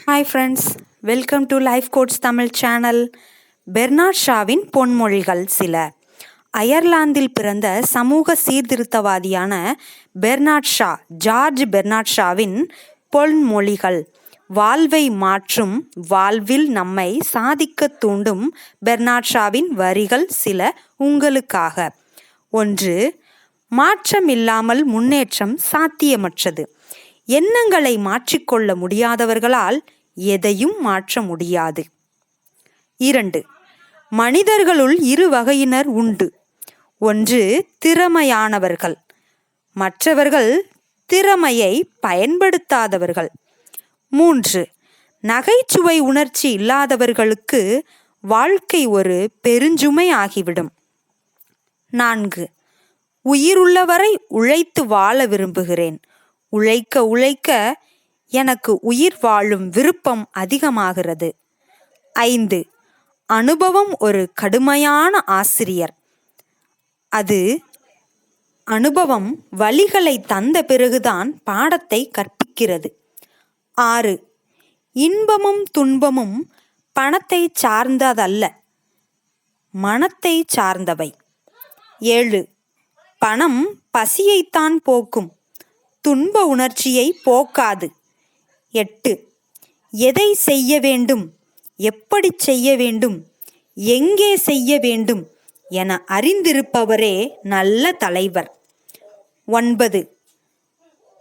Hi friends, welcome to life quotes Tamil channel. Bernard ஷாவின் பொன்மொழிகள் சில. அயர்லாந்தில் பிறந்த சமூக சீர்திருத்தவாதியான ஜார்ஜ் பெர்னார்ட் ஷாவின் பொன்மொழிகள். வாழ்வை மாற்றும், வாழ்வில் நம்மை சாதிக்க தூண்டும் பெர்னார்ட் ஷாவின் வரிகள் சில உங்களுக்காக. 1. மாற்றம் இல்லாமல் முன்னேற்றம் சாத்தியமற்றது. எண்ணங்களை மாற்றிக்கொள்ள முடியாதவர்களால் எதையும் மாற்ற முடியாது. 2. மனிதர்களுள் 2 வகையினர் உண்டு. 1. திறமையானவர்கள், மற்றவர்கள் திறமையை பயன்படுத்தாதவர்கள். 3. நகைச்சுவை உணர்ச்சி இல்லாதவர்களுக்கு வாழ்க்கை ஒரு பெருஞ்சுமை ஆகிவிடும். 4. உயிருள்ளவரை உழைத்து வாழ விரும்புகிறேன். உழைக்க உழைக்க எனக்கு உயிர் வாழும் விருப்பம் அதிகமாகிறது. 5. அனுபவம் ஒரு கடுமையான ஆசிரியர். அது அனுபவம் வலிகளை தந்த பிறகுதான் பாடத்தை கற்பிக்கிறது. 6. இன்பமும் துன்பமும் பணத்தை சார்ந்ததல்ல, மனத்தை சார்ந்தவை. 7. பணம் பசியைத்தான் போக்கும், துன்ப உணர்ச்சியை போக்காது. 8. எதை செய்ய வேண்டும், எப்படி செய்ய வேண்டும், எங்கே செய்ய வேண்டும் என அறிந்திருப்பவரே நல்ல தலைவர். 9.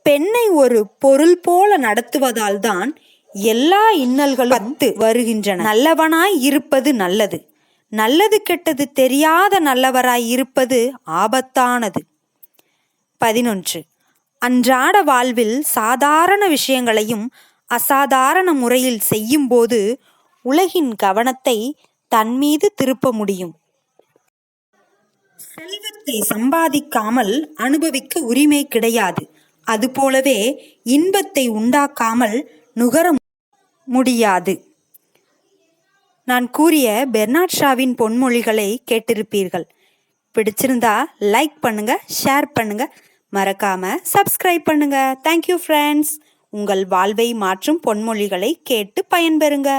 பெண்ணை ஒரு பொருள் போல நடத்துவதால் தான் எல்லா இன்னல்களும் வருகின்றன. நல்லவனாய் இருப்பது நல்லது, நல்லது கெட்டது தெரியாத நல்லவராய் இருப்பது ஆபத்தானது. 11. அன்றாட வாழ்வில் சாதாரண விஷயங்களையும் அசாதாரண முறையில் செய்யும்போது உலகின் கவனத்தை தன்மீது திருப்ப முடியும். செல்வத்தை சம்பாதிக்காமல் அனுபவிக்க உரிமை கிடையாது. அதுபோலவே இன்பத்தை உண்டாக்காமல் நுகர முடியாது. நான் கூறிய பெர்னார்ட் ஷாவின் பொன்மொழிகளை கேட்டிருப்பீர்கள். பிடிச்சிருந்தா லைக் பண்ணுங்க, ஷேர் பண்ணுங்க, மறக்காம சப்ஸ்கிரைப் பண்ணுங்க. Thank you friends. உங்கள் வாழ்வை மாற்றும் பொன்மொழிகளை கேட்டு பயன்பெறுங்க.